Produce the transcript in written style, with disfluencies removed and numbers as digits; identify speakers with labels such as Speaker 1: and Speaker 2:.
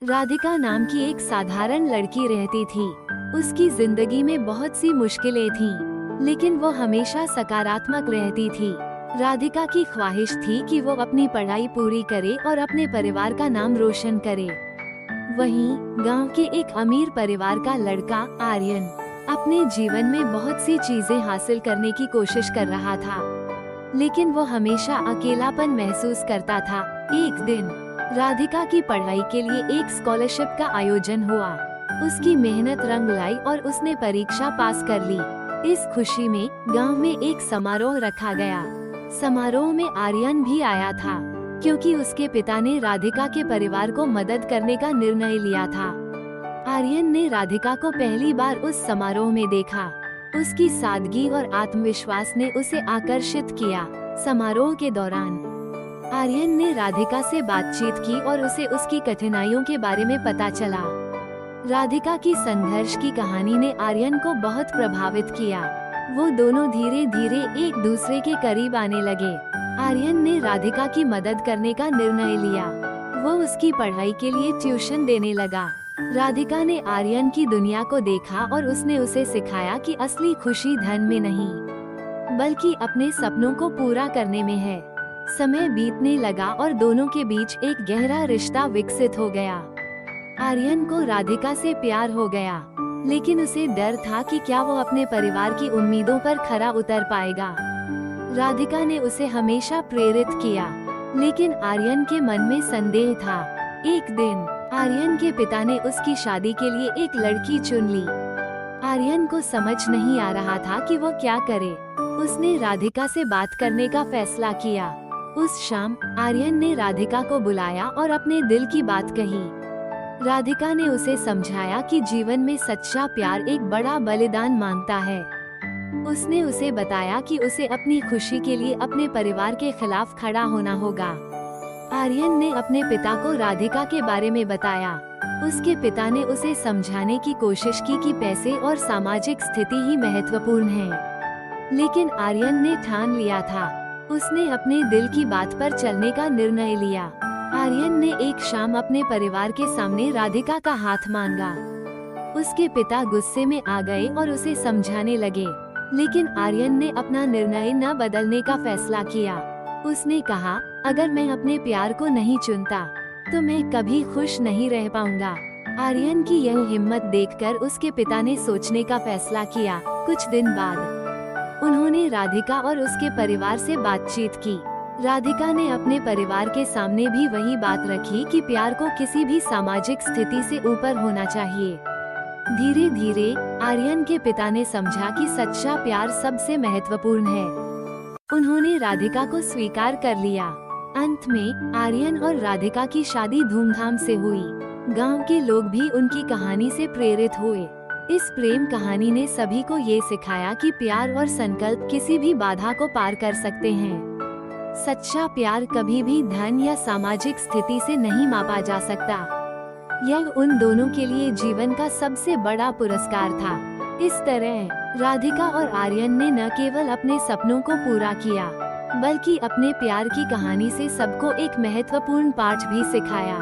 Speaker 1: राधिका नाम की एक साधारण लड़की रहती थी। उसकी जिंदगी में बहुत सी मुश्किलें थीं, लेकिन वो हमेशा सकारात्मक रहती थी। राधिका की ख्वाहिश थी कि वो अपनी पढ़ाई पूरी करे और अपने परिवार का नाम रोशन करे। वहीं गांव के एक अमीर परिवार का लड़का आर्यन अपने जीवन में बहुत सी चीजें हासिल करने की कोशिश कर रहा था, लेकिन वो हमेशा अकेलापन महसूस करता था। एक दिन राधिका की पढ़ाई के लिए एक स्कॉलरशिप का आयोजन हुआ। उसकी मेहनत रंग लाई और उसने परीक्षा पास कर ली। इस खुशी में गांव में एक समारोह रखा गया। समारोह में आर्यन भी आया था, क्योंकि उसके पिता ने राधिका के परिवार को मदद करने का निर्णय लिया था। आर्यन ने राधिका को पहली बार उस समारोह में देखा। उसकी सादगी और आत्मविश्वास ने उसे आकर्षित किया। समारोह के दौरान आर्यन ने राधिका से बातचीत की और उसे उसकी कठिनाइयों के बारे में पता चला। राधिका की संघर्ष की कहानी ने आर्यन को बहुत प्रभावित किया। वो दोनों धीरे धीरे एक दूसरे के करीब आने लगे। आर्यन ने राधिका की मदद करने का निर्णय लिया। वो उसकी पढ़ाई के लिए ट्यूशन देने लगा। राधिका ने आर्यन की दुनिया को देखा और उसने उसे सिखाया कि असली खुशी धन में नहीं, बल्कि अपने सपनों को पूरा करने में है। समय बीतने लगा और दोनों के बीच एक गहरा रिश्ता विकसित हो गया। आर्यन को राधिका से प्यार हो गया, लेकिन उसे डर था कि क्या वो अपने परिवार की उम्मीदों पर खरा उतर पाएगा। राधिका ने उसे हमेशा प्रेरित किया, लेकिन आर्यन के मन में संदेह था। एक दिन आर्यन के पिता ने उसकी शादी के लिए एक लड़की चुन ली। आर्यन को समझ नहीं आ रहा था कि वो क्या करे। उसने राधिका से बात करने का फैसला किया। उस शाम आर्यन ने राधिका को बुलाया और अपने दिल की बात कही। राधिका ने उसे समझाया कि जीवन में सच्चा प्यार एक बड़ा बलिदान मांगता है। उसने उसे बताया कि उसे अपनी खुशी के लिए अपने परिवार के खिलाफ खड़ा होना होगा। आर्यन ने अपने पिता को राधिका के बारे में बताया। उसके पिता ने उसे समझाने की कोशिश की कि पैसे और सामाजिक स्थिति ही महत्वपूर्ण है, लेकिन आर्यन ने ठान लिया था। उसने अपने दिल की बात पर चलने का निर्णय लिया। आर्यन ने एक शाम अपने परिवार के सामने राधिका का हाथ मांगा। उसके पिता गुस्से में आ गए और उसे समझाने लगे, लेकिन आर्यन ने अपना निर्णय न बदलने का फैसला किया। उसने कहा, अगर मैं अपने प्यार को नहीं चुनता तो मैं कभी खुश नहीं रह पाऊंगा। आर्यन की यह हिम्मत देखकर उसके पिता ने सोचने का फैसला किया। कुछ दिन बाद उन्होंने राधिका और उसके परिवार से बातचीत की। राधिका ने अपने परिवार के सामने भी वही बात रखी कि प्यार को किसी भी सामाजिक स्थिति से ऊपर होना चाहिए। धीरे धीरे आर्यन के पिता ने समझा कि सच्चा प्यार सबसे महत्वपूर्ण है। उन्होंने राधिका को स्वीकार कर लिया। अंत में आर्यन और राधिका की शादी धूमधाम से हुई। गांव के लोग भी उनकी कहानी से प्रेरित हुए। इस प्रेम कहानी ने सभी को ये सिखाया कि प्यार और संकल्प किसी भी बाधा को पार कर सकते हैं। सच्चा प्यार कभी भी धन या सामाजिक स्थिति से नहीं मापा जा सकता। यह उन दोनों के लिए जीवन का सबसे बड़ा पुरस्कार था। इस तरह राधिका और आर्यन ने न केवल अपने सपनों को पूरा किया, बल्कि अपने प्यार की कहानी से सबको एक महत्वपूर्ण पाठ भी सिखाया।